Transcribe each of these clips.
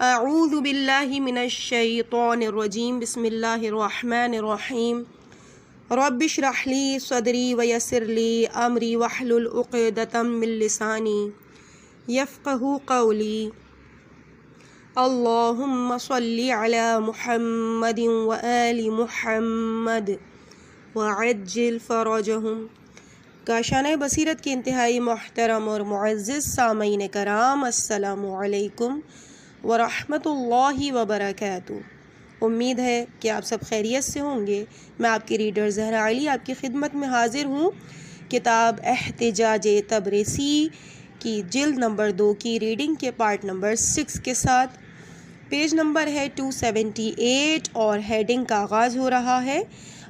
اعوذ باللہ من الشیطان الرجیم بسم اللہ الرحمن الرحیم رب اشرح لی صدری ویسر لی امری واحلل عقدۃ من لسانی یفقہوا قولی اللہم صلی علی محمد وآل محمد وعجل فرجہم۔ کاشانہ بصیرت کے انتہائی محترم اور معزز سامعین کرام، السلام علیکم ورحمۃ اللہ وبرکاتہ۔ امید ہے کہ آپ سب خیریت سے ہوں گے۔ میں آپ کی ریڈر زہرا علی آپ کی خدمت میں حاضر ہوں کتاب احتجاج تبریسی کی جلد نمبر 2 کی ریڈنگ کے پارٹ نمبر 6 کے ساتھ۔ پیج نمبر ہے 278 اور ہیڈنگ کا آغاز ہو رہا ہے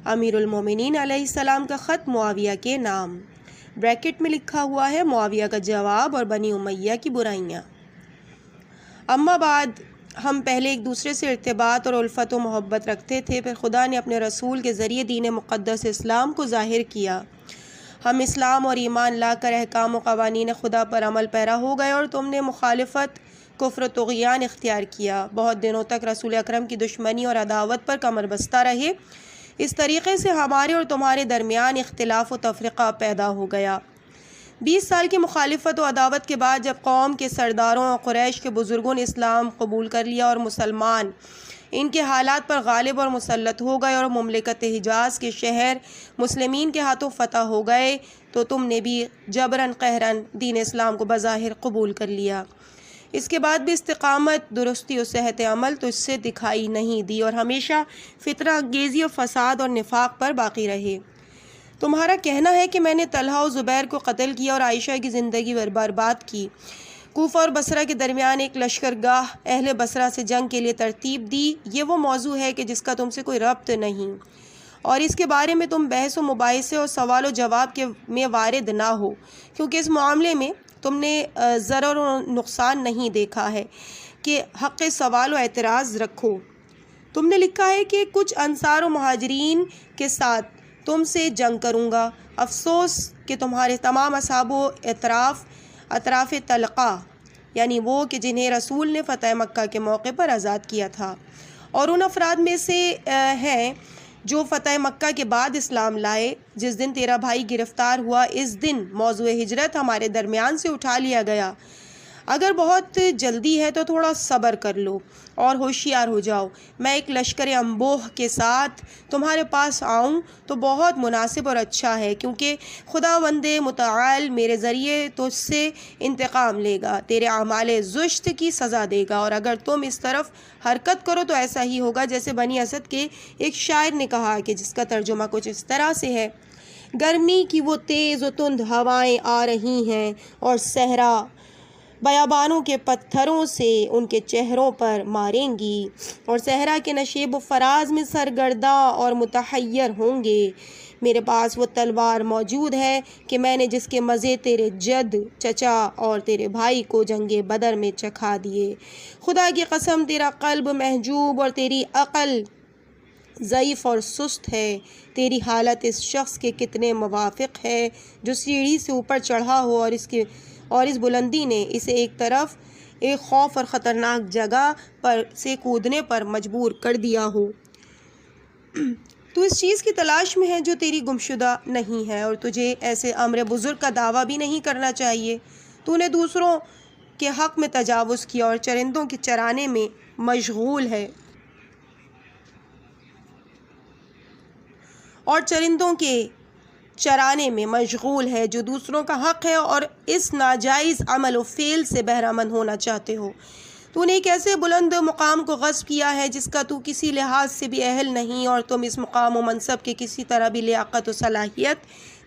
امیر المومنین علیہ السلام کا خط معاویہ کے نام۔ بریکٹ میں لکھا ہوا ہے معاویہ کا جواب اور بنی امیہ کی برائیاں۔ اما بعد، ہم پہلے ایک دوسرے سے ارتباط اور الفت و محبت رکھتے تھے، پھر خدا نے اپنے رسول کے ذریعے دین مقدس اسلام کو ظاہر کیا۔ ہم اسلام اور ایمان لا کر احکام و قوانین خدا پر عمل پیرا ہو گئے اور تم نے مخالفت، کفر و طغیان اختیار کیا۔ بہت دنوں تک رسول اکرم کی دشمنی اور عداوت پر کمر بستہ رہے۔ اس طریقے سے ہمارے اور تمہارے درمیان اختلاف و تفرقہ پیدا ہو گیا۔ 20 سال کی مخالفت و عداوت کے بعد جب قوم کے سرداروں اور قریش کے بزرگوں نے اسلام قبول کر لیا اور مسلمان ان کے حالات پر غالب اور مسلط ہو گئے اور مملکت حجاز کے شہر مسلمین کے ہاتھوں فتح ہو گئے، تو تم نے بھی جبراً قہراً دین اسلام کو بظاہر قبول کر لیا۔ اس کے بعد بھی استقامت، درستی و صحت عمل تو اس سے دکھائی نہیں دی اور ہمیشہ فتنہ انگیزی و فساد اور نفاق پر باقی رہے۔ تمہارا کہنا ہے کہ میں نے طلحہ و زبیر کو قتل کیا اور عائشہ کی زندگی برباد کی، کوفہ اور بصرہ کے درمیان ایک لشکرگاہ اہل بصرہ سے جنگ کے لیے ترتیب دی۔ یہ وہ موضوع ہے کہ جس کا تم سے کوئی ربط نہیں، اور اس کے بارے میں تم بحث و مباحثے اور سوال و جواب میں وارد نہ ہو، کیونکہ اس معاملے میں تم نے ضرر و نقصان نہیں دیکھا ہے کہ حق سوال و اعتراض رکھو۔ تم نے لکھا ہے کہ کچھ انصار و مہاجرین کے ساتھ تم سے جنگ کروں گا۔ افسوس کہ تمہارے تمام اصحاب و اطراف طلقہ، یعنی وہ کہ جنہیں رسول نے فتح مکہ کے موقع پر آزاد کیا تھا، اور ان افراد میں سے ہیں جو فتح مکہ کے بعد اسلام لائے۔ جس دن تیرا بھائی گرفتار ہوا، اس دن موضوع ہجرت ہمارے درمیان سے اٹھا لیا گیا۔ اگر بہت جلدی ہے تو تھوڑا صبر کر لو اور ہوشیار ہو جاؤ۔ میں ایک لشکر انبوہ کے ساتھ تمہارے پاس آؤں تو بہت مناسب اور اچھا ہے، کیونکہ خداوند متعال میرے ذریعے تجھ سے انتقام لے گا، تیرے اعمال زشت کی سزا دے گا، اور اگر تم اس طرف حرکت کرو تو ایسا ہی ہوگا جیسے بنی اسد کے ایک شاعر نے کہا، کہ جس کا ترجمہ کچھ اس طرح سے ہے: گرمی کی وہ تیز و تند ہوائیں آ رہی ہیں اور صحرا بیابانوں کے پتھروں سے ان کے چہروں پر ماریں گی، اور صحرا کے نشیب و فراز میں سرگرداں اور متحیر ہوں گے۔ میرے پاس وہ تلوار موجود ہے کہ میں نے جس کے مزے تیرے جد، چچا اور تیرے بھائی کو جنگ بدر میں چکھا دیے۔ خدا کی قسم، تیرا قلب محجوب اور تیری عقل ضعیف اور سست ہے۔ تیری حالت اس شخص کے کتنے موافق ہے جو سیڑھی سے اوپر چڑھا ہو اور اس بلندی نے اسے ایک طرف ایک خوف اور خطرناک جگہ پر سے کودنے پر مجبور کر دیا ہو۔ تو اس چیز کی تلاش میں ہے جو تیری گمشدہ نہیں ہے، اور تجھے ایسے امر بزرگ کا دعویٰ بھی نہیں کرنا چاہیے۔ تو نے دوسروں کے حق میں تجاوز کیا اور چرندوں کے چرانے میں مشغول ہے، جو دوسروں کا حق ہے، اور اس ناجائز عمل و فعل سے بہرہ مند ہونا چاہتے ہو۔ تو نے ایک ایسے بلند مقام کو غصب کیا ہے جس کا تو کسی لحاظ سے بھی اہل نہیں، اور تم اس مقام و منصب کے کسی طرح بھی لیاقت و صلاحیت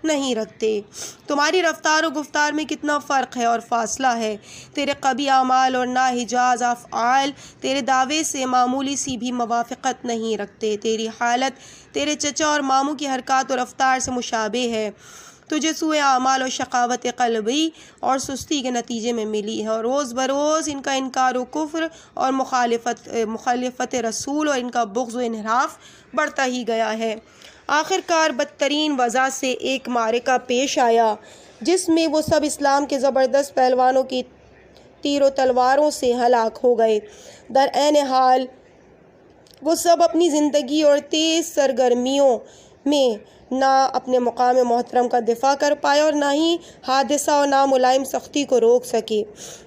نہیں رکھتے۔ تمہاری رفتار و گفتار میں کتنا فرق ہے اور فاصلہ ہے۔ تیرے قبیح اعمال اور ناحجاز افعال تیرے دعوے سے معمولی سی بھی موافقت نہیں رکھتے۔ تیری حالت تیرے چچا اور ماموں کی حرکات و رفتار سے مشابہ ہے۔ تجھے سوء اعمال و شقاوت قلبی اور سستی کے نتیجے میں ملی ہے، اور روز بروز ان کا انکار و کفر اور مخالفت رسول اور ان کا بغض و انحراف بڑھتا ہی گیا ہے۔ آخر کار بدترین وضع سے ایک معرکہ پیش آیا جس میں وہ سب اسلام کے زبردست پہلوانوں کی تیر و تلواروں سے ہلاک ہو گئے۔ در عین حال وہ سب اپنی زندگی اور تیز سرگرمیوں میں نہ اپنے مقام محترم کا دفاع کر پائے اور نہ ہی حادثہ اور نہ ملائم سختی کو روک سکے۔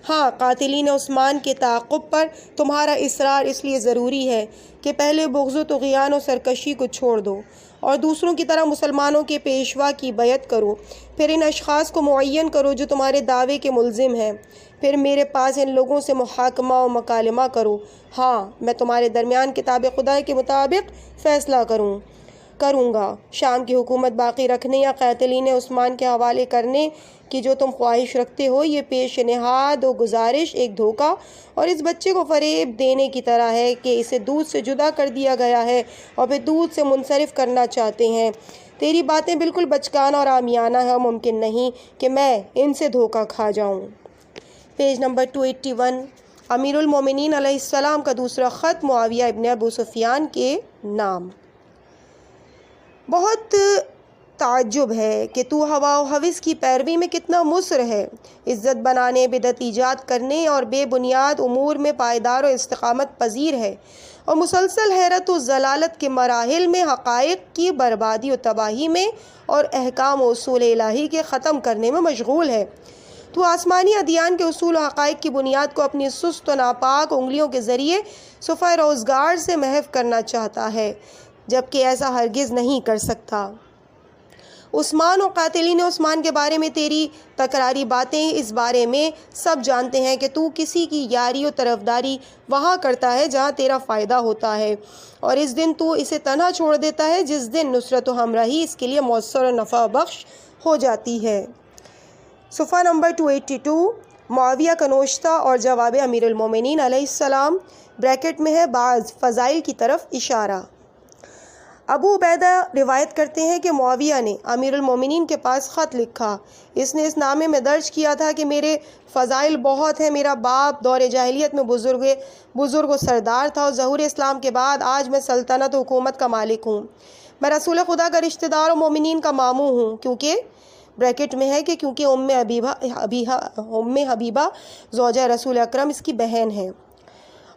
ہاں، قاتلین عثمان کے تعاقب پر تمہارا اصرار اس لیے ضروری ہے کہ پہلے بغض و طغیان و سرکشی کو چھوڑ دو اور دوسروں کی طرح مسلمانوں کے پیشوا کی بیعت کرو، پھر ان اشخاص کو معین کرو جو تمہارے دعوے کے ملزم ہیں، پھر میرے پاس ان لوگوں سے محاکمہ و مکالمہ کرو۔ ہاں، میں تمہارے درمیان کتاب خدا کے مطابق فیصلہ کروں گا۔ شام کی حکومت باقی رکھنے یا قاتلین عثمان کے حوالے کرنے کی جو تم خواہش رکھتے ہو، یہ پیش نہاد و گزارش ایک دھوکہ اور اس بچے کو فریب دینے کی طرح ہے کہ اسے دودھ سے جدا کر دیا گیا ہے اور پھر دودھ سے منصرف کرنا چاہتے ہیں۔ تیری باتیں بالکل بچکانہ اور عامیانہ ہیں اور ممکن نہیں کہ میں ان سے دھوکہ کھا جاؤں۔ Page number 281۔ امیر المومنین علیہ السلام کا دوسرا خط معاویہ ابن ابو سفیان کے نام۔ بہت تعجب ہے کہ تو ہوا و ہوس کی پیروی میں کتنا مصر ہے۔ عزت بنانے، بدعت ایجاد کرنے اور بے بنیاد امور میں پائیدار و استقامت پذیر ہے اور مسلسل حیرت و ضلالت کے مراحل میں حقائق کی بربادی و تباہی میں اور احکام و اصول الہی کے ختم کرنے میں مشغول ہے۔ تو آسمانی ادیان کے اصول و حقائق کی بنیاد کو اپنی سست و ناپاک انگلیوں کے ذریعے صفحہ روزگار سے محو کرنا چاہتا ہے، جبکہ ایسا ہرگز نہیں کر سکتا۔ عثمان اور قاتلین عثمان کے بارے میں تیری تکراری باتیں اس بارے میں سب جانتے ہیں کہ تو کسی کی یاری و طرفداری وہاں کرتا ہے جہاں تیرا فائدہ ہوتا ہے اور اس دن تو اسے تنہا چھوڑ دیتا ہے جس دن نصرت و ہمراہی اس کے لیے مؤثر و نفع بخش ہو جاتی ہے۔ صفحہ نمبر 282۔ معاویہ کا نوشتہ اور جواب امیر المومنین علیہ السلام، بریکٹ میں ہے بعض فضائل کی طرف اشارہ۔ ابو عبیدہ روایت کرتے ہیں کہ معاویہ نے امیر المومنین کے پاس خط لکھا۔ اس نے اس نامے میں درج کیا تھا کہ میرے فضائل بہت ہیں، میرا باپ دور جاہلیت میں بزرگ و سردار تھا اور ظہور اسلام کے بعد آج میں سلطنت و حکومت کا مالک ہوں۔ میں رسول خدا کا رشتہ دار و مومنین کا ماموں ہوں، کیونکہ بریکٹ میں ہے کہ کیونکہ ام حبیبہ زوجہ رسول اکرم اس کی بہن ہے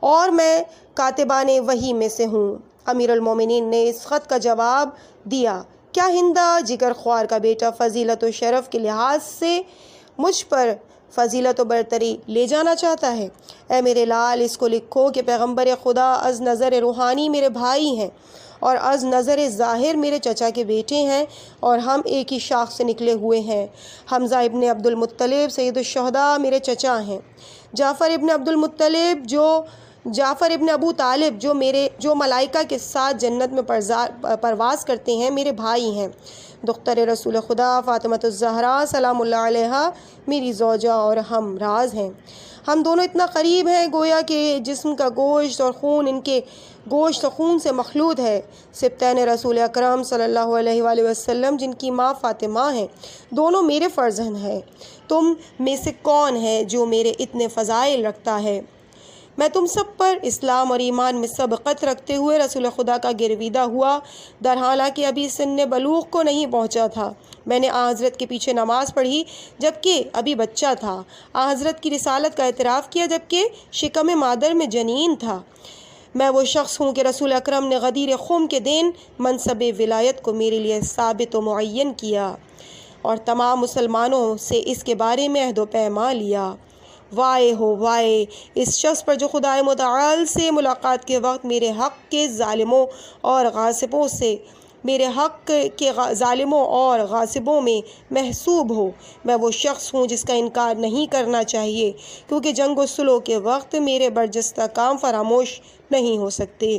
اور میں کاتبان وحی میں سے ہوں۔ امیر المومنین نے اس خط کا جواب دیا، کیا ہندہ جگر خوار کا بیٹا فضیلت و شرف کے لحاظ سے مجھ پر فضیلت و برتری لے جانا چاہتا ہے؟ اے میرے لال، اس کو لکھو کہ پیغمبر خدا از نظر روحانی میرے بھائی ہیں اور از نظر ظاہر میرے چچا کے بیٹے ہیں اور ہم ایک ہی شاخ سے نکلے ہوئے ہیں۔ حمزہ ابن عبد المطلب سید الشہداء میرے چچا ہیں۔ جعفر ابن ابو طالب جو ملائکہ کے ساتھ جنت میں پرواز کرتے ہیں میرے بھائی ہیں۔ دختر رسول خدا فاطمۃ الزہرا سلام اللہ علیہا میری زوجہ اور ہم راز ہیں۔ ہم دونوں اتنا قریب ہیں گویا کہ جسم کا گوشت اور خون ان کے گوشت و خون سے مخلوط ہے۔ سبطین رسول اکرم صلی اللہ علیہ وآلہ وسلم جن کی ماں فاطمہ ہیں، دونوں میرے فرزند ہیں۔ تم میں سے کون ہے جو میرے اتنے فضائل رکھتا ہے؟ میں تم سب پر اسلام اور ایمان میں سبقت رکھتے ہوئے رسول خدا کا گرویدہ ہوا، در حالانکہ ابھی سن بلوغ کو نہیں پہنچا تھا۔ میں نے آن حضرت کے پیچھے نماز پڑھی جبکہ ابھی بچہ تھا، آن حضرت کی رسالت کا اعتراف کیا جبکہ شکم مادر میں جنین تھا۔ میں وہ شخص ہوں کہ رسول اکرم نے غدیر خم کے دن منصب ولایت کو میرے لیے ثابت و معین کیا اور تمام مسلمانوں سے اس کے بارے میں عہد و پیمان لیا۔ وائے ہو وائے اس شخص پر جو خدائے متعال سے ملاقات کے وقت میرے حق کے ظالموں اور غاصبوں میں محسوب ہو۔ میں وہ شخص ہوں جس کا انکار نہیں کرنا چاہیے کیونکہ جنگ و صلح کے وقت میرے برجستہ کام فراموش نہیں ہو سکتے۔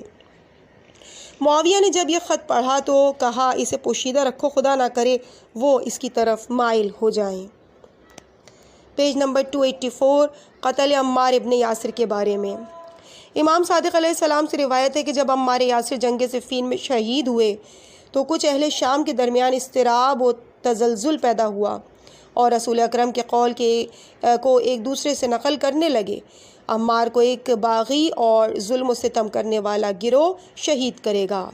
معاویہ نے جب یہ خط پڑھا تو کہا، اسے پوشیدہ رکھو، خدا نہ کرے وہ اس کی طرف مائل ہو جائیں۔ Page number 284۔ قتل عمار ابن یاسر کے بارے میں امام صادق علیہ السلام سے روایت ہے کہ جب عمار یاسر جنگ صفین میں شہید ہوئے تو کچھ اہل شام کے درمیان اضطراب و تزلزل پیدا ہوا اور رسول اکرم کے قول کو ایک دوسرے سے نقل کرنے لگے، عمار کو ایک باغی اور ظلم و ستم کرنے والا گروہ شہید کرے گا۔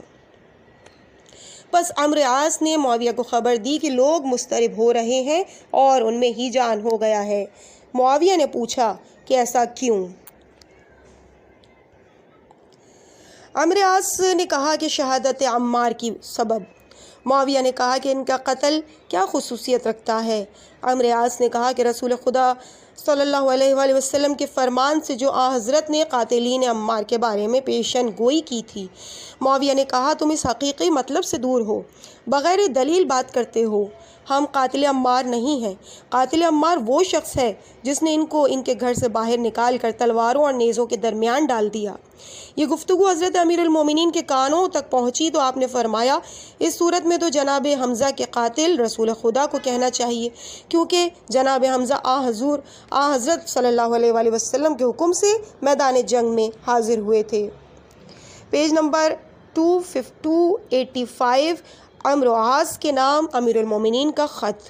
بس عمرو عاص نے معاویہ کو خبر دی کہ لوگ مضطرب ہو رہے ہیں اور ان میں ہی جان ہو گیا ہے۔ معاویہ نے پوچھا، کہ ایسا کیوں؟ عمرو عاص نے کہا کہ شہادت عمار کی سبب۔ معاویہ نے کہا کہ ان کا قتل کیا خصوصیت رکھتا ہے؟ عمرو عاص نے کہا کہ رسول خدا صلی اللہ علیہ وآلہ وسلم کے فرمان سے جو حضرت نے قاتلین عمار کے بارے میں پیشن گوئی کی تھی۔ معاویہ نے کہا تم اس حقیقی مطلب سے دور ہو، بغیر دلیل بات کرتے ہو۔ ہم قاتل عمار نہیں ہیں۔ قاتل عمار وہ شخص ہے جس نے ان کو ان کے گھر سے باہر نکال کر تلواروں اور نیزوں کے درمیان ڈال دیا۔ یہ گفتگو حضرت امیر المومنین کے کانوں تک پہنچی تو آپ نے فرمایا اس صورت میں تو جناب حمزہ کے قاتل رسول خدا کو کہنا چاہیے، کیونکہ جناب حمزہ حضرت صلی اللہ علیہ وآلہ وسلم کے حکم سے میدان جنگ میں حاضر ہوئے تھے۔ پیج نمبر 285، عمرو عاص کے نام امیر المومنین کا خط۔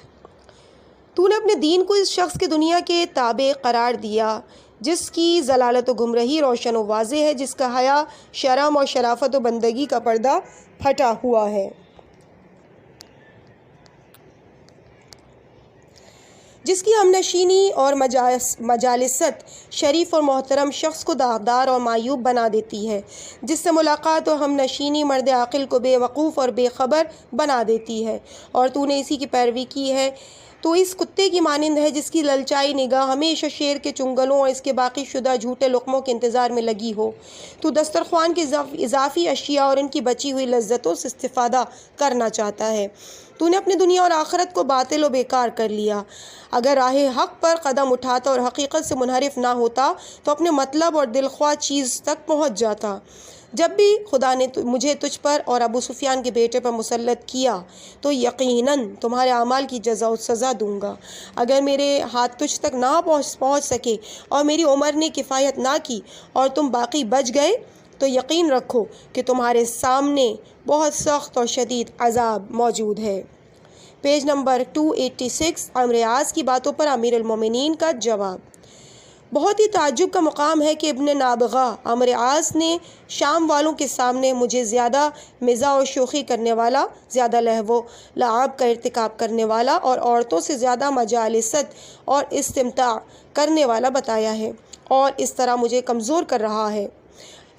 تو نے اپنے دین کو اس شخص کے دنیا کے تابع قرار دیا جس کی ضلالت و گمراہی روشن و واضح ہے، جس کا حیا، شرم اور شرافت و بندگی کا پردہ پھٹا ہوا ہے، جس کی ہم نشینی اور مجالست شریف اور محترم شخص کو داغدار اور معیوب بنا دیتی ہے، جس سے ملاقات اور ہم نشینی مرد عاقل کو بے وقوف اور بے خبر بنا دیتی ہے، اور تو نے اسی کی پیروی کی ہے۔ تو اس کتے کی مانند ہے جس کی للچائی نگاہ ہمیشہ شیر کے چنگلوں اور اس کے باقی شدہ جھوٹے لقموں کے انتظار میں لگی ہو۔ تو دسترخوان کے اضافی اشیاء اور ان کی بچی ہوئی لذتوں سے استفادہ کرنا چاہتا ہے۔ تو نے اپنی دنیا اور آخرت کو باطل و بیکار کر لیا۔ اگر راہ حق پر قدم اٹھاتا اور حقیقت سے منحرف نہ ہوتا تو اپنے مطلب اور دلخواہ چیز تک پہنچ جاتا۔ جب بھی خدا نے مجھے تجھ پر اور ابو سفیان کے بیٹے پر مسلط کیا تو یقیناً تمہارے اعمال کی جزا و سزا دوں گا۔ اگر میرے ہاتھ تجھ تک نہ پہنچ سکے اور میری عمر نے کفایت نہ کی اور تم باقی بچ گئے تو یقین رکھو کہ تمہارے سامنے بہت سخت اور شدید عذاب موجود ہے۔ پیج نمبر 286، عمرو عاص کی باتوں پر امیر المومنین کا جواب۔ بہت ہی تعجب کا مقام ہے کہ ابن نابغہ عمرو عاص نے شام والوں کے سامنے مجھے زیادہ مزاح و شوخی کرنے والا، زیادہ لہو و لعب کا ارتکاب کرنے والا اور عورتوں سے زیادہ مجالست اور استمتاع کرنے والا بتایا ہے، اور اس طرح مجھے کمزور کر رہا ہے۔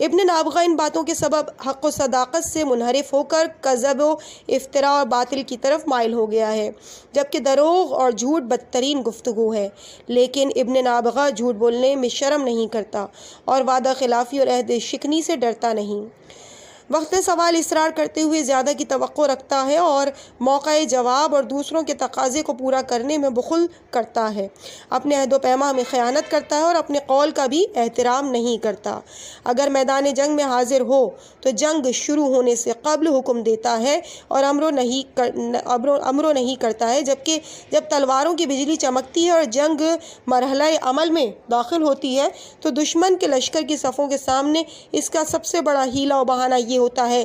ابن نابغہ ان باتوں کے سبب حق و صداقت سے منحرف ہو کر کذب و افتراء اور باطل کی طرف مائل ہو گیا ہے، جبکہ دروغ اور جھوٹ بدترین گفتگو ہے۔ لیکن ابن نابغہ جھوٹ بولنے میں شرم نہیں کرتا اور وعدہ خلافی اور عہد شکنی سے ڈرتا نہیں۔ وقت سوال اصرار کرتے ہوئے زیادہ کی توقع رکھتا ہے اور موقع جواب اور دوسروں کے تقاضے کو پورا کرنے میں بخل کرتا ہے، اپنے عہد و پیمان میں خیانت کرتا ہے اور اپنے قول کا بھی احترام نہیں کرتا۔ اگر میدان جنگ میں حاضر ہو تو جنگ شروع ہونے سے قبل حکم دیتا ہے اور امرو نہیں کرتا ہے، جبکہ جب تلواروں کی بجلی چمکتی ہے اور جنگ مرحلہ عمل میں داخل ہوتی ہے تو دشمن کے لشکر کی صفوں کے سامنے اس کا سب سے بڑا حیلہ و بہانہ یہ ہوتا ہے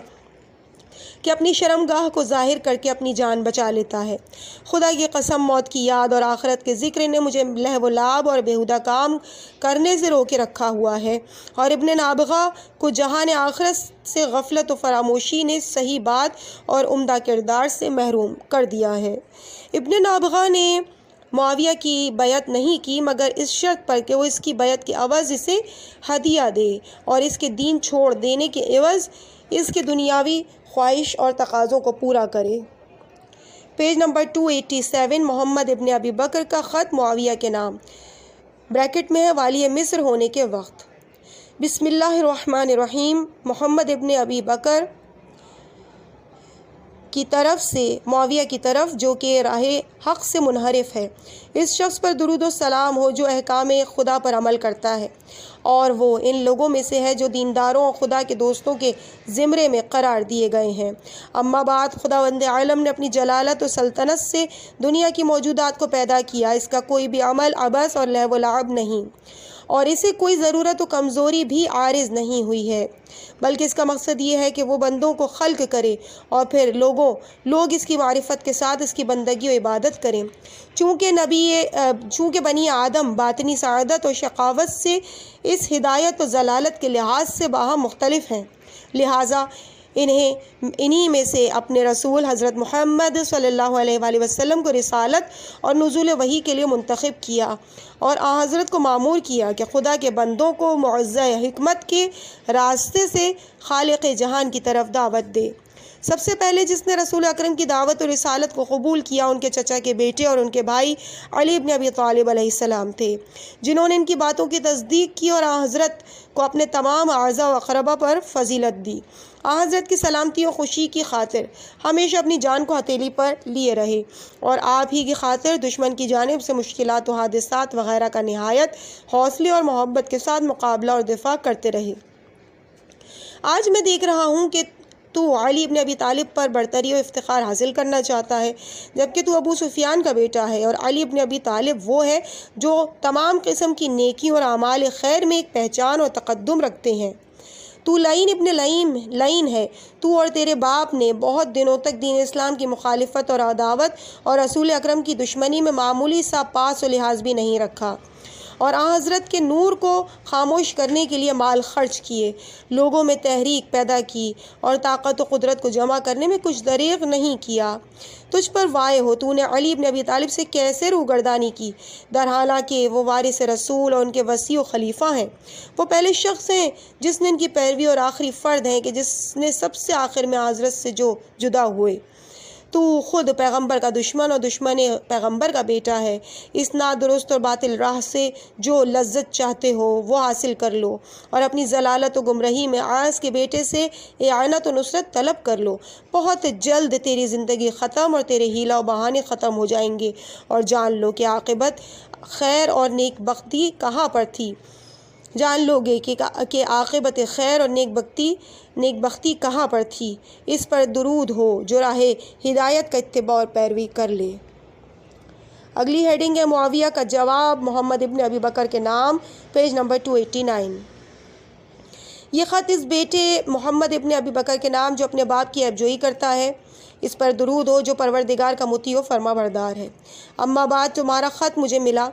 کہ اپنی شرمگاہ کو ظاہر کر کے اپنی جان بچا لیتا ہے۔ خدا کی قسم، موت کی یاد اور آخرت کے ذکر نے مجھے لہو و لعب اور بیہودہ کام کرنے سے روکے رکھا ہوا ہے، اور ابن نابغہ کو جہان آخرت سے غفلت و فراموشی نے صحیح بات اور عمدہ کردار سے محروم کر دیا ہے۔ ابن نابغہ نے معاویہ کی بیعت نہیں کی مگر اس شرط پر کہ وہ اس کی بیعت کے عوض اسے ہدیہ دے اور اس کے دین چھوڑ دینے کے عوض اس کے دنیاوی خواہش اور تقاضوں کو پورا کرے۔ پیج نمبر 287، محمد ابن ابی بکر کا خط معاویہ کے نام، بریکٹ میں ہے والی مصر ہونے کے وقت۔ بسم اللہ الرحمن الرحیم، محمد ابن ابی بکر کی طرف سے معاویہ کی طرف جو کہ راہ حق سے منحرف ہے، اس شخص پر درود و سلام ہو جو احکام خدا پر عمل کرتا ہے اور وہ ان لوگوں میں سے ہے جو دینداروں اور خدا کے دوستوں کے زمرے میں قرار دیے گئے ہیں۔ اما بعد، خداوند عالم نے اپنی جلالت و سلطنت سے دنیا کی موجودات کو پیدا کیا، اس کا کوئی بھی عمل عبث اور لہو و لعب نہیں، اور اسے کوئی ضرورت و کمزوری بھی عارض نہیں ہوئی ہے، بلکہ اس کا مقصد یہ ہے کہ وہ بندوں کو خلق کرے اور پھر لوگ اس کی معرفت کے ساتھ اس کی بندگی و عبادت کریں۔ چونکہ بنی آدم باطنی سعادت و شقاوت سے اس ہدایت و ضلالت کے لحاظ سے باہم مختلف ہیں، لہٰذا انہی میں سے اپنے رسول حضرت محمد صلی اللہ علیہ وآلہ وسلم کو رسالت اور نزول وحی کے لیے منتخب کیا اور حضرت کو مامور کیا کہ خدا کے بندوں کو معجزہ حکمت کے راستے سے خالق جہان کی طرف دعوت دے۔ سب سے پہلے جس نے رسول اکرم کی دعوت اور رسالت کو قبول کیا ان کے چچا کے بیٹے اور ان کے بھائی علی بن ابی طالب علیہ السلام تھے، جنہوں نے ان کی باتوں کی تصدیق کی اور حضرت کو اپنے تمام اعزاء و اقربا پر فضیلت دی۔ حضرت کی سلامتی و خوشی کی خاطر ہمیشہ اپنی جان کو ہتھیلی پر لیے رہے اور آپ ہی کی خاطر دشمن کی جانب سے مشکلات و حادثات وغیرہ کا نہایت حوصلے اور محبت کے ساتھ مقابلہ اور دفاع کرتے رہے۔ آج میں دیکھ رہا ہوں کہ تو علی بن ابی طالب پر برتری و افتخار حاصل کرنا چاہتا ہے، جبکہ تو ابو سفیان کا بیٹا ہے، اور علی بن ابی طالب وہ ہے جو تمام قسم کی نیکیوں اور اعمال خیر میں ایک پہچان اور تقدم رکھتے ہیں۔ تو لعین ابن لعین ہے۔ تو اور تیرے باپ نے بہت دنوں تک دین اسلام کی مخالفت اور عداوت اور رسول اکرم کی دشمنی میں معمولی سا پاس و لحاظ بھی نہیں رکھا، اور حضرت کے نور کو خاموش کرنے کے لیے مال خرچ کیے، لوگوں میں تحریک پیدا کی اور طاقت و قدرت کو جمع کرنے میں کچھ دریغ نہیں کیا۔ تجھ پر وائے ہو تو نے علی بن ابی طالب سے کیسے روگردانی کی، درحالانکہ وہ وارث رسول اور ان کے وصی و خلیفہ ہیں۔ وہ پہلے شخص ہیں جس نے ان کی پیروی اور آخری فرد ہیں کہ جس نے سب سے آخر میں حضرت سے جو جدا ہوئے۔ تو خود پیغمبر کا دشمن اور دشمن پیغمبر کا بیٹا ہے۔ اس نادرست اور باطل راہ سے جو لذت چاہتے ہو وہ حاصل کر لو اور اپنی ضلالت و گمراہی میں عاص کے بیٹے سے اعانت و نصرت طلب کر لو۔ بہت جلد تیری زندگی ختم اور تیرے حیلہ و بہانے ختم ہو جائیں گے، اور جان لو کہ عاقبت خیر اور نیک بختی کہاں پر تھی۔ جان لو گے کہ عاقبت خیر اور نیک بختی کہاں پر تھی۔ اس پر درود ہو جو راہ ہدایت کا اتباع اور پیروی کر لے۔ اگلی ہیڈنگ ہے معاویہ کا جواب محمد ابن ابی بکر کے نام، پیج نمبر 289۔ یہ خط اس بیٹے محمد ابن ابی بکر کے نام جو اپنے باپ کی عیب جوئی کرتا ہے، اس پر درود ہو جو پروردگار کا مطیع و فرما بردار ہے۔ اما بعد تمہارا خط مجھے ملا،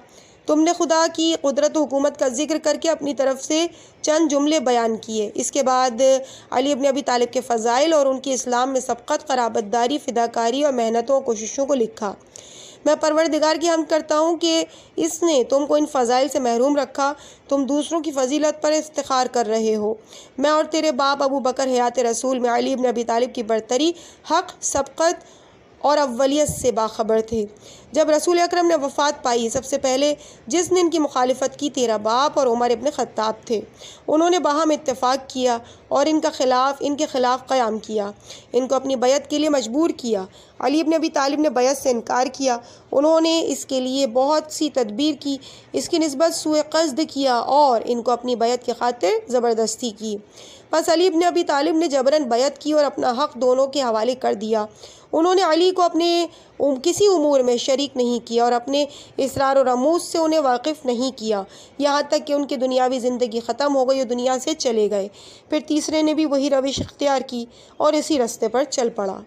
تم نے خدا کی قدرت و حکومت کا ذکر کر کے اپنی طرف سے چند جملے بیان کیے۔ اس کے بعد علی بن ابی طالب کے فضائل اور ان کی اسلام میں سبقت، قرابت داری، فداکاری اور محنتوں اور کوششوں کو لکھا۔ میں پروردگار کی حمد کرتا ہوں کہ اس نے تم کو ان فضائل سے محروم رکھا۔ تم دوسروں کی فضیلت پر افتخار کر رہے ہو۔ میں اور تیرے باپ ابو بکر حیات رسول میں علی بن ابی طالب کی برتری، حق، سبقت اور اولیت سے باخبر تھے۔ جب رسول اکرم نے وفات پائی، سب سے پہلے جس نے ان کی مخالفت کی تیرا باپ اور عمر ابن خطاب تھے۔ انہوں نے باہم اتفاق کیا اور ان کے خلاف قیام کیا، ان کو اپنی بیعت کے لیے مجبور کیا۔ علی بن ابی طالب نے بیعت سے انکار کیا، انہوں نے اس کے لیے بہت سی تدبیر کی، اس کی نسبت سوء قصد کیا اور ان کو اپنی بیعت کی خاطر زبردستی کی۔ بس علی بن ابی طالب نے جبراً بیعت کی اور اپنا حق دونوں کے حوالے کر دیا۔ انہوں نے علی کو اپنے کسی امور میں شریک نہیں کیا اور اپنے اسرار و رموز سے انہیں واقف نہیں کیا، یہاں تک کہ ان کی دنیاوی زندگی ختم ہو گئی اور دنیا سے چلے گئے۔ پھر تیسرے نے بھی وہی روش اختیار کی اور اسی رستے پر چل پڑا۔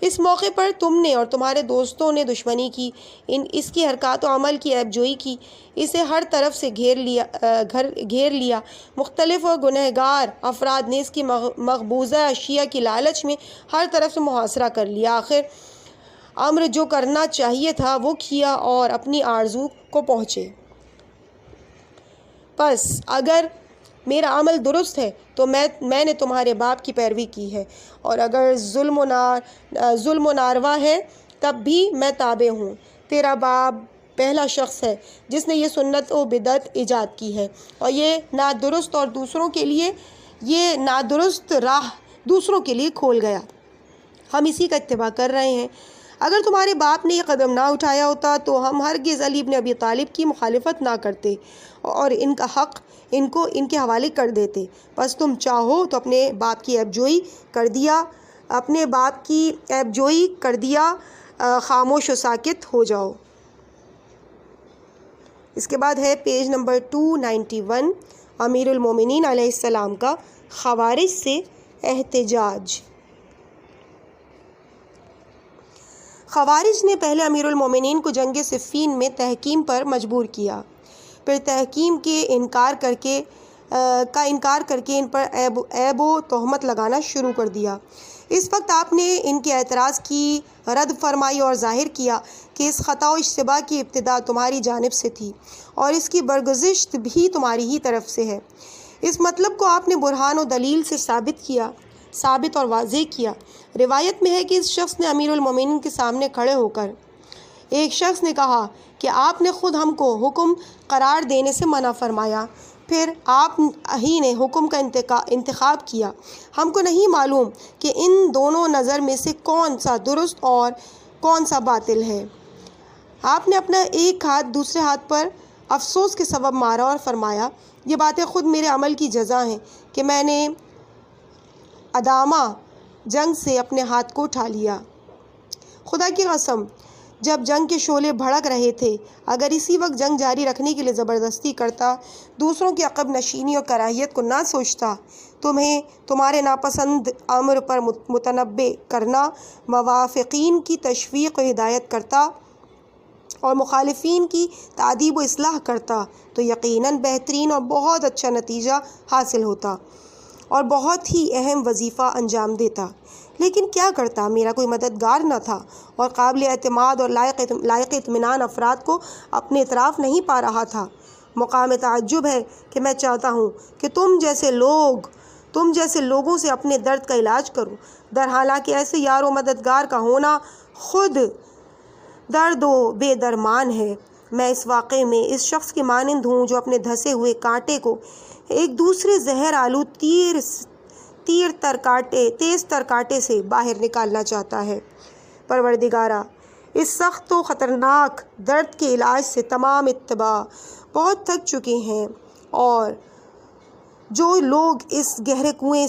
اس موقع پر تم نے اور تمہارے دوستوں نے دشمنی کی، اس کی حرکات و عمل کی عیب جوئی کی، اسے ہر طرف سے گھیر لیا۔ مختلف اور گنہگار افراد نے اس کی مقبوضہ اشیاء کی لالچ میں ہر طرف سے محاصرہ کر لیا۔ آخر امر جو کرنا چاہیے تھا وہ کیا اور اپنی آرزو کو پہنچے۔ پس اگر میرا عمل درست ہے تو میں نے تمہارے باپ کی پیروی کی ہے، اور اگر ظلم و ناروا ہے تب بھی میں تابع ہوں۔ تیرا باپ پہلا شخص ہے جس نے یہ سنت و بدعت ایجاد کی ہے، اور یہ نادرست راہ دوسروں کے لیے کھول گیا۔ ہم اسی کا اتباع کر رہے ہیں۔ اگر تمہارے باپ نے یہ قدم نہ اٹھایا ہوتا تو ہم ہرگز علی بن ابی طالب کی مخالفت نہ کرتے اور ان کا حق ان کے حوالے کر دیتے۔ بس تم چاہو تو اپنے باپ کی عیب جوئی کر دیا، خاموش و ساکت ہو جاؤ۔ اس کے بعد ہے پیج نمبر 291، امیر المومنین علیہ السلام کا خوارج سے احتجاج۔ خوارج نے پہلے امیر المومنین کو جنگ صفین میں تحکیم پر مجبور کیا، پھر تحکیم کے انکار کر کے کا انکار کر کے ان پر عیب و تہمت لگانا شروع کر دیا۔ اس وقت آپ نے ان کے اعتراض کی رد فرمائی اور ظاہر کیا کہ اس خطا و اشتباہ کی ابتدا تمہاری جانب سے تھی اور اس کی برگزشت بھی تمہاری ہی طرف سے ہے۔ اس مطلب کو آپ نے برہان و دلیل سے ثابت اور واضح کیا۔ روایت میں ہے کہ اس شخص نے امیر المومنین کے سامنے کھڑے ہو کر ایک شخص نے کہا کہ آپ نے خود ہم کو حکم قرار دینے سے منع فرمایا، پھر آپ ہی نے حکم کا انتخاب کیا۔ ہم کو نہیں معلوم کہ ان دونوں نظر میں سے کون سا درست اور کون سا باطل ہے۔ آپ نے اپنا ایک ہاتھ دوسرے ہاتھ پر افسوس کے سبب مارا اور فرمایا، یہ باتیں خود میرے عمل کی جزا ہیں کہ میں نے ادامہ جنگ سے اپنے ہاتھ کو اٹھا لیا۔ خدا کی قسم، جب جنگ کے شعلے بھڑک رہے تھے، اگر اسی وقت جنگ جاری رکھنے کے لیے زبردستی کرتا، دوسروں کی عقب نشینی اور کراہیت کو نہ سوچتا، تمہیں تمہارے ناپسند امر پر متنبع کرنا، موافقین کی تشویق و ہدایت کرتا اور مخالفین کی تادیب و اصلاح کرتا، تو یقیناً بہترین اور بہت اچھا نتیجہ حاصل ہوتا اور بہت ہی اہم وظیفہ انجام دیتا۔ لیکن کیا کرتا، میرا کوئی مددگار نہ تھا اور قابل اعتماد اور لائق اطمینان افراد کو اپنے اطراف نہیں پا رہا تھا۔ مقام تعجب ہے کہ میں چاہتا ہوں کہ تم جیسے لوگوں سے اپنے درد کا علاج کروں، در حالانکہ ایسے یار و مددگار کا ہونا خود درد و بے درمان ہے۔ میں اس واقعے میں اس شخص کے مانند ہوں جو اپنے دھسے ہوئے کانٹے کو ایک دوسرے زہر آلود تیز تر کانٹے سے باہر نکالنا چاہتا ہے۔ پروردگارا، اس سخت و خطرناک درد کے علاج سے تمام اتباع بہت تھک چکے ہیں، اور جو لوگ اس گہرے کنویں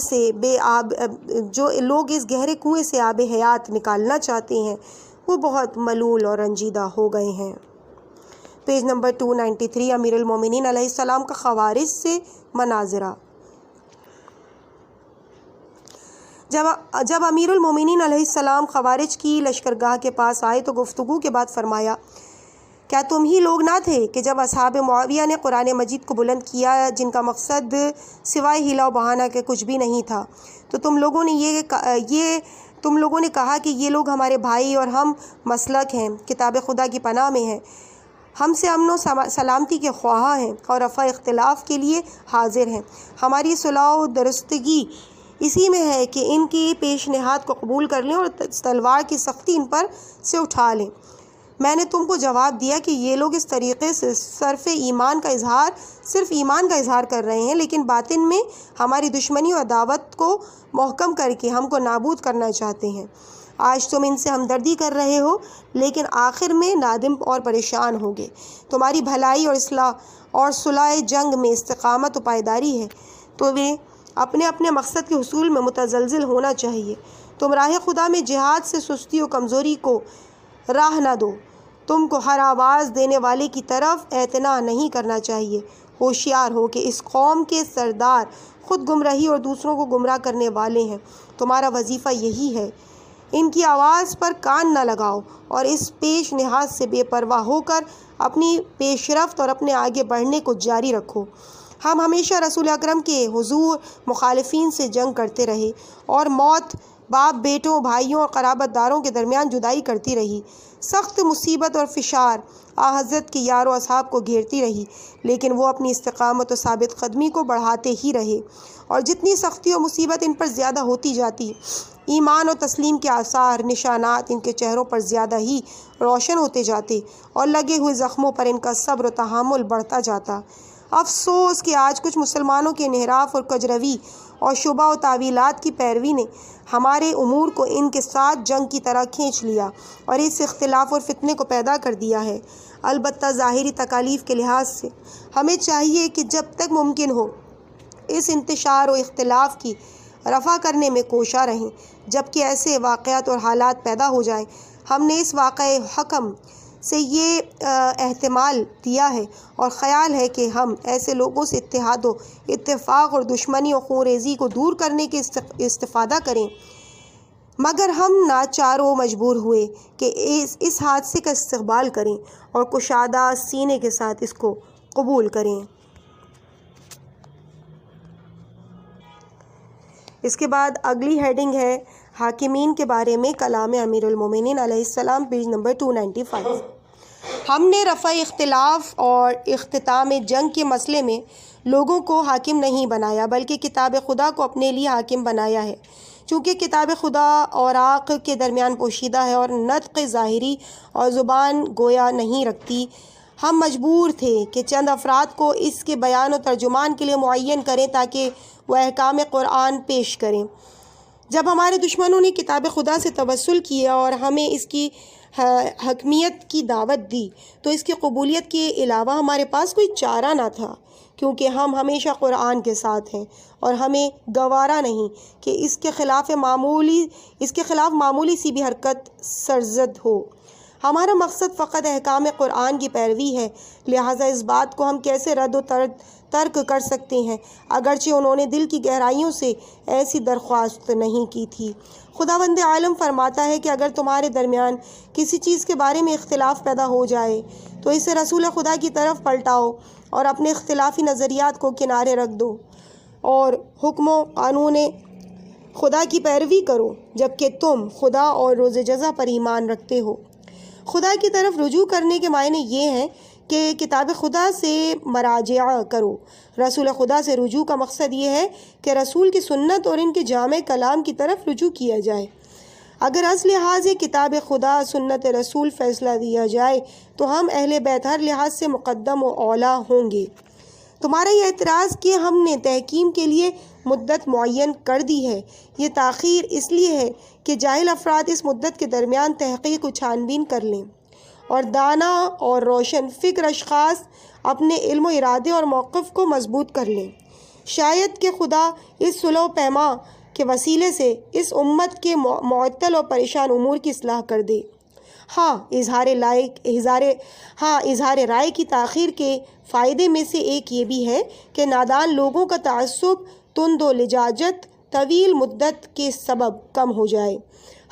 سے آب حیات نکالنا چاہتے ہیں وہ بہت ملول اور رنجیدہ ہو گئے ہیں۔ پیج نمبر 293، امیر المومنین علیہ السلام کا خوارج سے مناظرہ۔ جب امیر المومنین علیہ السلام خوارج کی لشکرگاہ کے پاس آئے تو گفتگو کے بعد فرمایا، کیا تم ہی لوگ نہ تھے کہ جب اصحاب معاویہ نے قرآن مجید کو بلند کیا جن کا مقصد سوائے ہیلا و بہانہ کے کچھ بھی نہیں تھا، تو تم لوگوں نے کہا کہ یہ لوگ ہمارے بھائی اور ہم مسلک ہیں، کتاب خدا کی پناہ میں ہیں، ہم سے امن و سلامتی کے خواہاں ہیں اور رفع اختلاف کے لیے حاضر ہیں، ہماری صلاح و درستگی اسی میں ہے کہ ان کی پیشنہاد کو قبول کر لیں اور تلوار کی سختی ان پر سے اٹھا لیں۔ میں نے تم کو جواب دیا کہ یہ لوگ اس طریقے سے صرف ایمان کا اظہار کر رہے ہیں، لیکن باطن میں ہماری دشمنی اور عداوت کو محکم کر کے ہم کو نابود کرنا چاہتے ہیں۔ آج تم ان سے ہمدردی کر رہے ہو، لیکن آخر میں نادم اور پریشان ہوگے۔ تمہاری بھلائی اور اصلاح اور صلح جنگ میں استقامت و پائیداری ہے، تمہیں اپنے اپنے مقصد کے حصول میں متزلزل ہونا چاہیے۔ تم راہ خدا میں جہاد سے سستی و کمزوری کو راہ نہ دو، تم کو ہر آواز دینے والے کی طرف اعتنا نہیں کرنا چاہیے۔ ہوشیار ہو کہ اس قوم کے سردار خود گمراہی اور دوسروں کو گمراہ کرنے والے ہیں، تمہارا وظیفہ یہی ہے۔ ان کی آواز پر کان نہ لگاؤ اور اس پیش نہاد سے بے پرواہ ہو کر اپنی پیش رفت اور اپنے آگے بڑھنے کو جاری رکھو۔ ہم ہمیشہ رسول اکرم کے حضور مخالفین سے جنگ کرتے رہے اور موت باپ بیٹوں، بھائیوں اور قرابت داروں کے درمیان جدائی کرتی رہی۔ سخت مصیبت اور فشار حضرت کے یار و اصحاب کو گھیرتی رہی، لیکن وہ اپنی استقامت و ثابت قدمی کو بڑھاتے ہی رہے، اور جتنی سختی و مصیبت ان پر زیادہ ہوتی جاتی، ایمان و تسلیم کے آثار نشانات ان کے چہروں پر زیادہ ہی روشن ہوتے جاتے اور لگے ہوئے زخموں پر ان کا صبر و تحمل بڑھتا جاتا۔ افسوس کہ آج کچھ مسلمانوں کے انحراف اور کجروی اور شبہ و تعویلات کی پیروی نے ہمارے امور کو ان کے ساتھ جنگ کی طرح کھینچ لیا اور اس اختلاف اور فتنے کو پیدا کر دیا ہے۔ البتہ ظاہری تکالیف کے لحاظ سے ہمیں چاہیے کہ جب تک ممکن ہو اس انتشار و اختلاف کی رفع کرنے میں کوشاں رہیں۔ جبکہ ایسے واقعات اور حالات پیدا ہو جائیں، ہم نے اس واقعہ حکم سے یہ احتمال دیا ہے اور خیال ہے کہ ہم ایسے لوگوں سے اتحاد و اتفاق اور دشمنی و خونریزی کو دور کرنے کے استفادہ کریں، مگر ہم ناچار و مجبور ہوئے کہ اس حادثے کا استقبال کریں اور کشادہ سینے کے ساتھ اس کو قبول کریں۔ اس کے بعد اگلی ہیڈنگ ہے حاکمین کے بارے میں کلام امیر المومنین علیہ السلام، پیج نمبر 295۔ ہم نے رفع اختلاف اور اختتام جنگ کے مسئلے میں لوگوں کو حاکم نہیں بنایا بلکہ کتاب خدا کو اپنے لیے حاکم بنایا ہے۔ چونکہ کتاب خدا اوراق کے درمیان پوشیدہ ہے اور نطق ظاہری اور زبان گویا نہیں رکھتی، ہم مجبور تھے کہ چند افراد کو اس کے بیان و ترجمان کے لیے معین کریں تاکہ وہ احکام قرآن پیش کریں۔ جب ہمارے دشمنوں نے کتاب خدا سے توسل کیا اور ہمیں اس کی حکمیت کی دعوت دی تو اس کی قبولیت کے علاوہ ہمارے پاس کوئی چارہ نہ تھا، کیونکہ ہم ہمیشہ قرآن کے ساتھ ہیں اور ہمیں گوارا نہیں کہ اس کے خلاف معمولی سی بھی حرکت سرزد ہو۔ ہمارا مقصد فقط احکام قرآن کی پیروی ہے، لہٰذا اس بات کو ہم کیسے رد و ترک کر سکتے ہیں، اگرچہ انہوں نے دل کی گہرائیوں سے ایسی درخواست نہیں کی تھی۔ خداوند عالم فرماتا ہے کہ اگر تمہارے درمیان کسی چیز کے بارے میں اختلاف پیدا ہو جائے تو اسے رسول خدا کی طرف پلٹاؤ اور اپنے اختلافی نظریات کو کنارے رکھ دو اور حکم و قانون خدا کی پیروی کرو، جبکہ تم خدا اور روز جزا پر ایمان رکھتے ہو۔ خدا کی طرف رجوع کرنے کے معنی یہ ہیں کہ کتاب خدا سے مراجعہ کرو۔ رسول خدا سے رجوع کا مقصد یہ ہے کہ رسول کی سنت اور ان کے جامع کلام کی طرف رجوع کیا جائے۔ اگر از لحاظ کتاب خدا سنت رسول فیصلہ دیا جائے تو ہم اہل بیت ہر لحاظ سے مقدم و اولیٰ ہوں گے۔ تمہارا یہ اعتراض کہ ہم نے تحکیم کے لیے مدت معین کر دی ہے، یہ تاخیر اس لیے ہے کہ جاہل افراد اس مدت کے درمیان تحقیق و چھان بین کر لیں اور دانا اور روشن فکر اشخاص اپنے علم و ارادے اور موقف کو مضبوط کر لیں۔ شاید کہ خدا اس صلح و پیما کے وسیلے سے اس امت کے معطل اور پریشان امور کی اصلاح کر دے۔ اظہار رائے کی تاخیر کے فائدے میں سے ایک یہ بھی ہے کہ نادان لوگوں کا تعصب، تند و لجاجت طویل مدت کے سبب کم ہو جائے،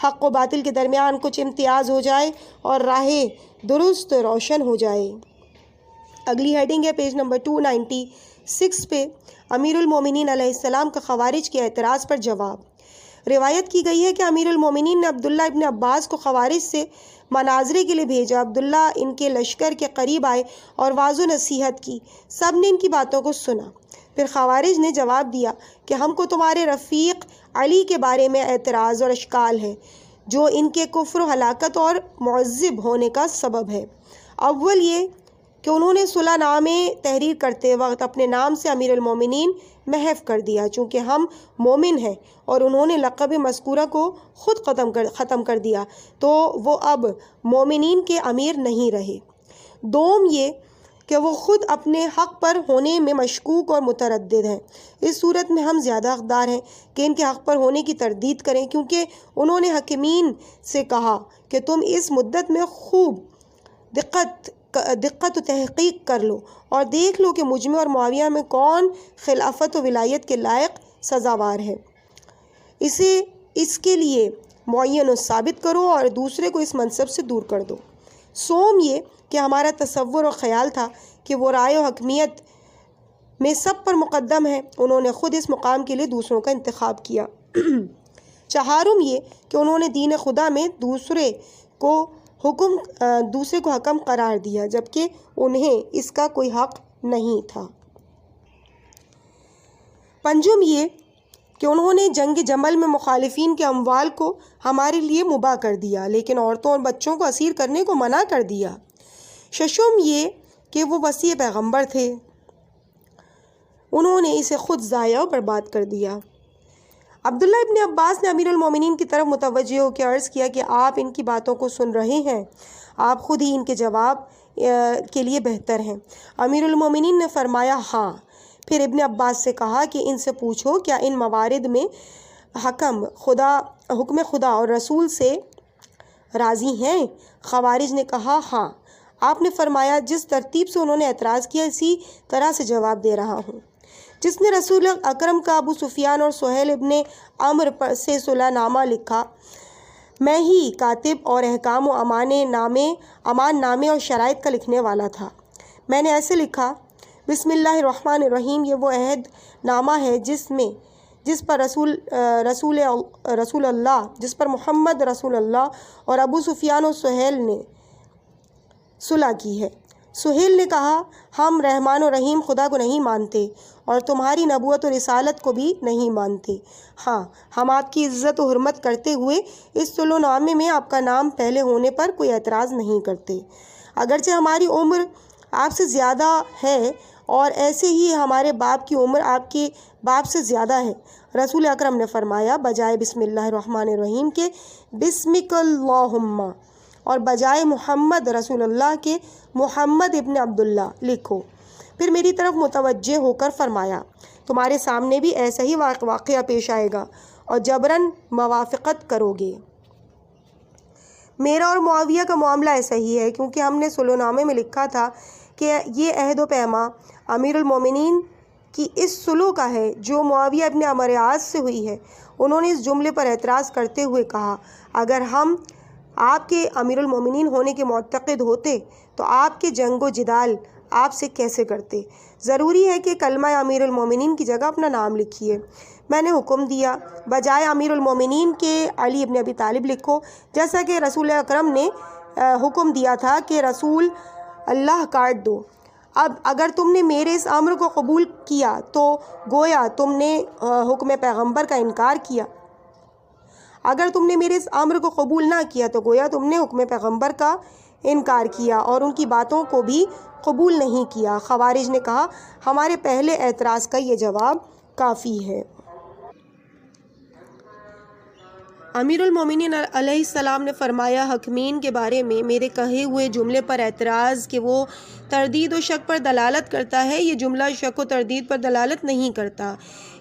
حق و باطل کے درمیان کچھ امتیاز ہو جائے اور راہ درست روشن ہو جائے۔ اگلی ہیڈنگ ہے پیج نمبر 296 پہ امیر المومنین علیہ السلام کا خوارج کے اعتراض پر جواب۔ روایت کی گئی ہے کہ امیر المومنین نے عبداللہ ابن عباس کو خوارج سے مناظرے کے لیے بھیجا۔ عبداللہ ان کے لشکر کے قریب آئے اور واضح و نصیحت کی، سب نے ان کی باتوں کو سنا۔ پھر خوارج نے جواب دیا کہ ہم کو تمہارے رفیق علی کے بارے میں اعتراض اور اشکال ہے، جو ان کے کفر و ہلاکت اور معذب ہونے کا سبب ہے۔ اول یہ کہ انہوں نے صلح نامے تحریر کرتے وقت اپنے نام سے امیر المومنین محو کر دیا، چونکہ ہم مومن ہیں، اور انہوں نے لقب مذکورہ کو خود ختم کر دیا تو وہ اب مومنین کے امیر نہیں رہے۔ دوم یہ کہ وہ خود اپنے حق پر ہونے میں مشکوک اور متردد ہیں۔ اس صورت میں ہم زیادہ حقدار ہیں کہ ان کے حق پر ہونے کی تردید کریں، کیونکہ انہوں نے حاکمین سے کہا کہ تم اس مدت میں خوب دقت و تحقیق کر لو اور دیکھ لو کہ مجمع اور معاویہ میں کون خلافت و ولایت کے لائق سزاوار ہے، اسے اس کے لیے معین و ثابت کرو اور دوسرے کو اس منصب سے دور کر دو۔ سوم یہ کہ ہمارا تصور و خیال تھا کہ وہ رائے و حکمیت میں سب پر مقدم ہے، انہوں نے خود اس مقام کے لیے دوسروں کا انتخاب کیا۔ چہارم یہ کہ انہوں نے دین خدا میں دوسرے کو حکم قرار دیا، جبکہ انہیں اس کا کوئی حق نہیں تھا۔ پنجم یہ کہ انہوں نے جنگ جمل میں مخالفین کے اموال کو ہمارے لیے مباح کر دیا، لیکن عورتوں اور بچوں کو اسیر کرنے کو منع کر دیا۔ ششم یہ کہ وہ وصی پیغمبر تھے، انہوں نے اسے خود ضائع و برباد کر دیا۔ عبداللہ ابن عباس نے امیر المومنین کی طرف متوجہ ہو کے عرض کیا کہ آپ ان کی باتوں کو سن رہے ہیں، آپ خود ہی ان کے جواب کے لیے بہتر ہیں۔ امیر المومنین نے فرمایا ہاں۔ پھر ابن عباس سے کہا کہ ان سے پوچھو کیا ان موارد میں حکم خدا اور رسول سے راضی ہیں؟ خوارج نے کہا ہاں۔ آپ نے فرمایا جس ترتیب سے انہوں نے اعتراض کیا اسی طرح سے جواب دے رہا ہوں۔ جس نے رسول اکرم کا ابو سفیان اور سہیل ابن عمر سے صلح نامہ لکھا، میں ہی کاتب اور احکام و امان نامے اور شرائط کا لکھنے والا تھا۔ میں نے ایسے لکھا: بسم اللہ الرحمن الرحیم، یہ وہ عہد نامہ ہے جس پر رسول اللہ جس پر محمد رسول اللہ اور ابو سفیان و سہیل نے صلح کی ہے۔ سہیل نے کہا ہم رحمان و رحیم خدا کو نہیں مانتے اور تمہاری نبوت و رسالت کو بھی نہیں مانتے۔ ہاں، ہم آپ کی عزت و حرمت کرتے ہوئے اس صلح نامے میں آپ کا نام پہلے ہونے پر کوئی اعتراض نہیں کرتے، اگرچہ ہماری عمر آپ سے زیادہ ہے اور ایسے ہی ہمارے باپ کی عمر آپ کے باپ سے زیادہ ہے۔ رسول اکرم نے فرمایا بجائے بسم اللہ الرحمن الرحیم کے بسمک اللہم اور بجائے محمد رسول اللہ کے محمد ابن عبداللہ لکھو۔ پھر میری طرف متوجہ ہو کر فرمایا تمہارے سامنے بھی ایسا ہی واقعہ پیش آئے گا اور جبراً موافقت کرو گے۔ میرا اور معاویہ کا معاملہ ایسا ہی ہے، کیونکہ ہم نے صلح نامے میں لکھا تھا کہ یہ عہد و پیما امیر المومنین کی اس صلح کا ہے جو معاویہ ابن عمرو عاص سے ہوئی ہے۔ انہوں نے اس جملے پر اعتراض کرتے ہوئے کہا اگر ہم آپ کے امیر المومنین ہونے کے معتقد ہوتے تو آپ کے جنگ و جدال آپ سے کیسے کرتے؟ ضروری ہے کہ کلمہ امیر المومنین کی جگہ اپنا نام لکھیے۔ میں نے حکم دیا بجائے امیر المومنین کے علی ابن ابی طالب لکھو، جیسا کہ رسول اکرم نے حکم دیا تھا کہ رسول اللہ کاٹ دو۔ اب اگر تم نے میرے اس امر کو قبول کیا تو گویا تم نے حکم پیغمبر کا انکار کیا، اگر تم نے میرے اس امر کو قبول نہ کیا تو گویا تم نے حکم پیغمبر کا انکار کیا اور ان کی باتوں کو بھی قبول نہیں کیا۔ خوارج نے کہا ہمارے پہلے اعتراض کا یہ جواب کافی ہے۔ امیر المومنین علیہ السلام نے فرمایا حاکمین کے بارے میں میرے کہے ہوئے جملے پر اعتراض کہ وہ تردید و شک پر دلالت کرتا ہے، یہ جملہ شک و تردید پر دلالت نہیں کرتا،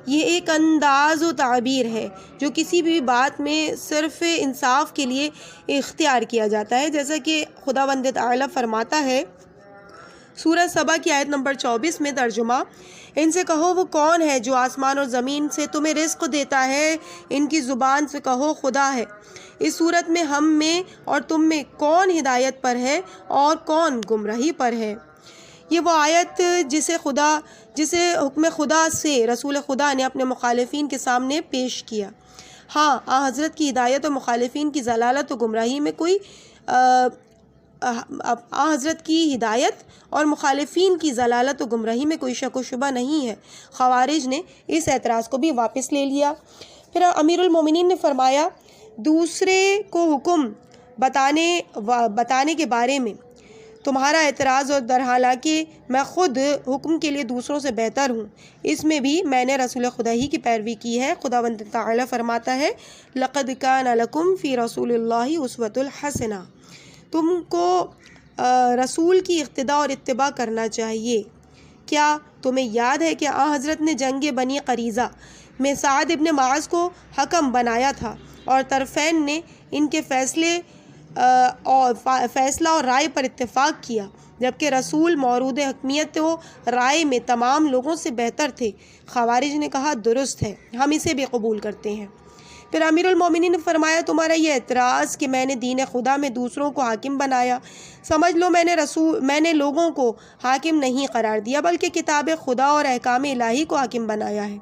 یہ ایک انداز و تعبیر ہے جو کسی بھی بات میں صرف انصاف کے لیے اختیار کیا جاتا ہے، جیسا کہ خداوند تعالیٰ فرماتا ہے سورہ سبا کی آیت نمبر 24 میں ترجمہ، ان سے کہو وہ کون ہے جو آسمان اور زمین سے تمہیں رزق دیتا ہے، ان کی زبان سے کہو خدا ہے۔ اس صورت میں ہم میں اور تم میں کون ہدایت پر ہے اور کون گمراہی پر ہے؟ یہ وہ آیت جسے حکم خدا سے رسول خدا نے اپنے مخالفین کے سامنے پیش کیا۔ ہاں، حضرت کی ہدایت اور مخالفین کی ضلالت و گمراہی میں کوئی حضرت کی ہدایت اور مخالفین کی ضلالت و گمراہی میں کوئی شک و شبہ نہیں ہے۔ خوارج نے اس اعتراض کو بھی واپس لے لیا۔ پھر امیر المومنین نے فرمایا دوسرے کو حکم بتانے کے بارے میں تمہارا اعتراض اور حالانکہ میں خود حکم کے لیے دوسروں سے بہتر ہوں، اس میں بھی میں نے رسول خدا ہی کی پیروی کی ہے۔ خداوند تعالیٰ فرماتا ہے لَقَدْ كَانَ لَكُمْ فِي رَسُولِ اللَّهِ أُسْوَةٌ حَسَنَةٌ، تم کو رسول کی اقتداء اور اتباع کرنا چاہیے۔ کیا تمہیں یاد ہے کہ حضرت نے جنگ بنی قریظہ میں سعد ابن معاذ کو حکم بنایا تھا اور طرفین نے ان کے فیصلہ اور رائے پر اتفاق کیا، جبکہ رسول مورود حکمیت و رائے میں تمام لوگوں سے بہتر تھے؟ خوارج نے کہا درست ہے، ہم اسے بھی قبول کرتے ہیں۔ پھر امیر المومنین نے فرمایا تمہارا یہ اعتراض کہ میں نے دین خدا میں دوسروں کو حاکم بنایا، سمجھ لو میں نے لوگوں کو حاکم نہیں قرار دیا بلکہ کتاب خدا اور احکام الہی کو حاکم بنایا ہے۔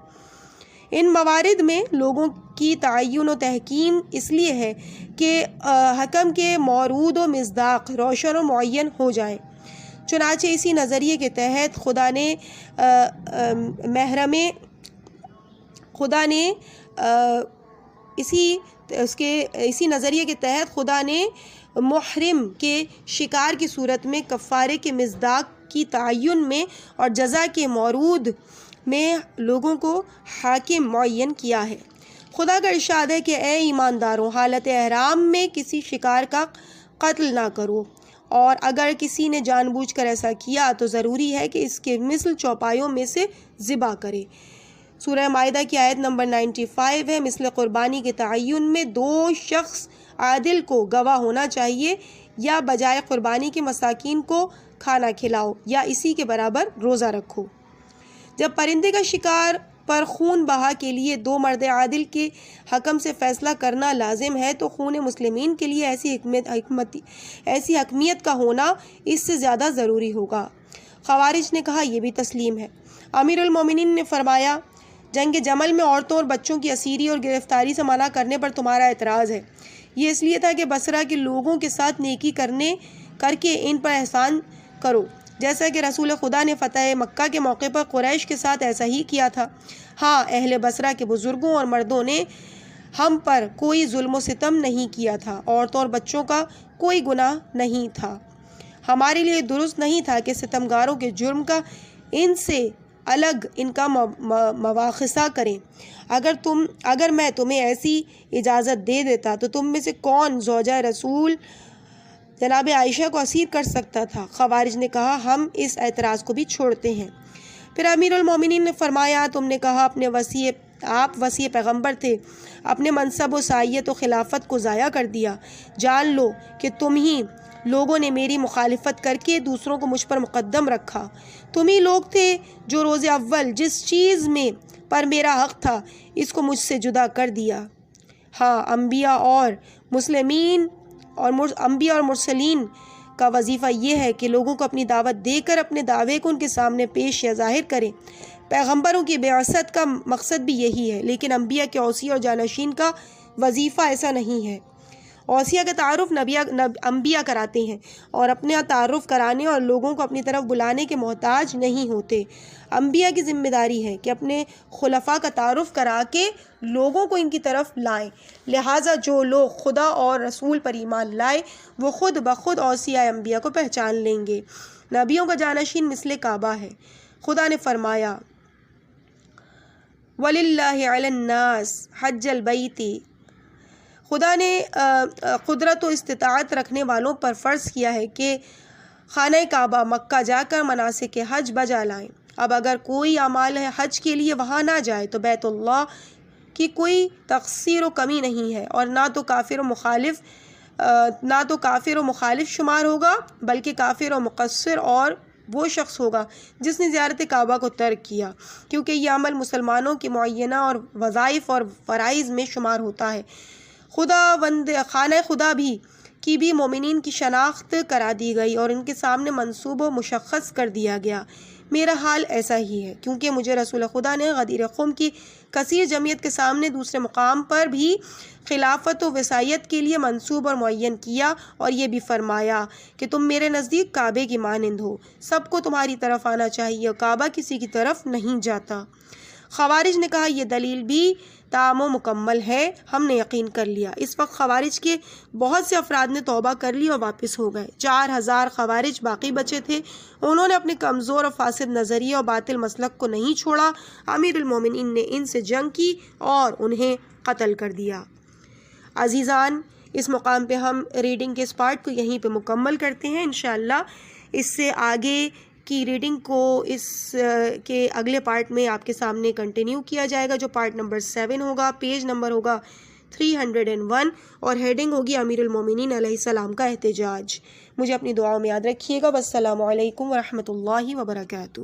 ان موارد میں لوگوں کی تعین و تحکیم اس لیے ہے کہ حکم کے مورود و مصداق روشن و معین ہو جائیں۔ چنانچہ اسی نظریے کے تحت خدا نے محرم کے شکار کی صورت میں کفارے کے مصداق کی تعین میں اور جزا کے مورود میں لوگوں کو حاکم معین کیا ہے۔ خدا کا ارشاد ہے کہ اے ایمانداروں، حالت احرام میں کسی شکار کا قتل نہ کرو، اور اگر کسی نے جان بوجھ کر ایسا کیا تو ضروری ہے کہ اس کے مثل چوپایوں میں سے ذبح کرے۔ سورہ مائدہ کی آیت نمبر 95 ہے مثل قربانی کے تعین میں 2 شخص عادل کو گواہ ہونا چاہیے، یا بجائے قربانی کے مساکین کو کھانا کھلاؤ یا اسی کے برابر روزہ رکھو۔ جب پرندے کا شکار پر خون بہا کے لیے 2 مرد عادل کے حکم سے فیصلہ کرنا لازم ہے تو خون مسلمین کے لیے ایسی حکمیت کا ہونا اس سے زیادہ ضروری ہوگا۔ خوارج نے کہا یہ بھی تسلیم ہے۔ امیر المومنین نے فرمایا جنگ جمل میں عورتوں اور بچوں کی اسیری اور گرفتاری سے منع کرنے پر تمہارا اعتراض ہے۔ یہ اس لیے تھا کہ بصرہ کے لوگوں کے ساتھ نیکی کر کے ان پر احسان کرو، جیسا کہ رسول خدا نے فتح مکہ کے موقع پر قریش کے ساتھ ایسا ہی کیا تھا۔ ہاں، اہل بصرہ کے بزرگوں اور مردوں نے ہم پر کوئی ظلم و ستم نہیں کیا تھا، عورتوں اور بچوں کا کوئی گناہ نہیں تھا۔ ہمارے لیے درست نہیں تھا کہ ستمگاروں کے جرم کا ان سے الگ ان کا مواخذہ کریں۔ اگر میں تمہیں ایسی اجازت دے دیتا تو تم میں سے کون زوجہ رسول جناب عائشہ کو اسیر کر سکتا تھا؟ خوارج نے کہا ہم اس اعتراض کو بھی چھوڑتے ہیں۔ پھر امیر المومنین نے فرمایا تم نے کہا آپ وصی پیغمبر تھے، اپنے منصب و سعیت و خلافت کو ضائع کر دیا۔ جان لو کہ تم ہی لوگوں نے میری مخالفت کر کے دوسروں کو مجھ پر مقدم رکھا۔ تم ہی لوگ تھے جو روز اول جس چیز میں پر میرا حق تھا اس کو مجھ سے جدا کر دیا۔ ہاں، انبیاء اور مرسلین کا وظیفہ یہ ہے کہ لوگوں کو اپنی دعوت دے کر اپنے دعوے کو ان کے سامنے پیش یا ظاہر کریں۔ پیغمبروں کی بعثت کا مقصد بھی یہی ہے، لیکن انبیاء کے اوصیہ اور جانشین کا وظیفہ ایسا نہیں ہے۔ اوصیہ کا تعارف انبیاء کراتے ہیں اور اپنے تعارف کرانے اور لوگوں کو اپنی طرف بلانے کے محتاج نہیں ہوتے۔ انبیاء کی ذمہ داری ہے کہ اپنے خلفاء کا تعارف کرا کے لوگوں کو ان کی طرف لائیں۔ لہٰذا جو لوگ خدا اور رسول پر ایمان لائے وہ خود بخود اوصیاء انبیاء کو پہچان لیں گے۔ نبیوں کا جانشین مثل کعبہ ہے۔ خدا نے فرمایا وَلِلَّهِ عَلَى النَّاسِ حَجَّ الْبَيْتِ، خدا نے قدرت و استطاعت رکھنے والوں پر فرض کیا ہے کہ خانہ کعبہ مکہ جا کر مناسک حج بجا لائیں۔ اب اگر کوئی اعمال حج کے لیے وہاں نہ جائے تو بیت اللہ کی کوئی تقصیر و کمی نہیں ہے، اور نہ تو کافر و مخالف شمار ہوگا، بلکہ کافر و مقصر اور وہ شخص ہوگا جس نے زیارت کعبہ کو ترک کیا، کیونکہ یہ عمل مسلمانوں کے معینہ اور وظائف اور فرائض میں شمار ہوتا ہے۔ خانہ خدا کی بھی مومنین کی شناخت کرا دی گئی اور ان کے سامنے منصوب و مشخص کر دیا گیا۔ میرا حال ایسا ہی ہے، کیونکہ مجھے رسول خدا نے غدیر قوم کی کثیر جمعیت کے سامنے دوسرے مقام پر بھی خلافت و وصایت کے لیے منصوب اور معین کیا، اور یہ بھی فرمایا کہ تم میرے نزدیک کعبے کی مانند ہو، سب کو تمہاری طرف آنا چاہیے اور کعبہ کسی کی طرف نہیں جاتا۔ خوارج نے کہا یہ دلیل بھی تام و مکمل ہے، ہم نے یقین کر لیا۔ اس وقت خوارج کے بہت سے افراد نے توبہ کر لی اور واپس ہو گئے۔ 4000 خوارج باقی بچے تھے، انہوں نے اپنے کمزور اور فاسد نظریے اور باطل مسلک کو نہیں چھوڑا۔ امیر المومنین نے ان سے جنگ کی اور انہیں قتل کر دیا۔ عزیزان، اس مقام پہ ہم ریڈنگ کے اس پارٹ کو یہیں پہ مکمل کرتے ہیں۔ انشاءاللہ اس سے آگے کی ریڈنگ کو اس کے اگلے پارٹ میں آپ کے سامنے کنٹینیو کیا جائے گا، جو پارٹ نمبر 7 ہوگا، پیج نمبر ہوگا 301 اور ہیڈنگ ہوگی امیر المومنین علیہ السلام کا احتجاج۔ مجھے اپنی دعاؤں میں یاد رکھیے گا۔ والسلام علیکم ورحمۃ اللہ وبرکاتہ۔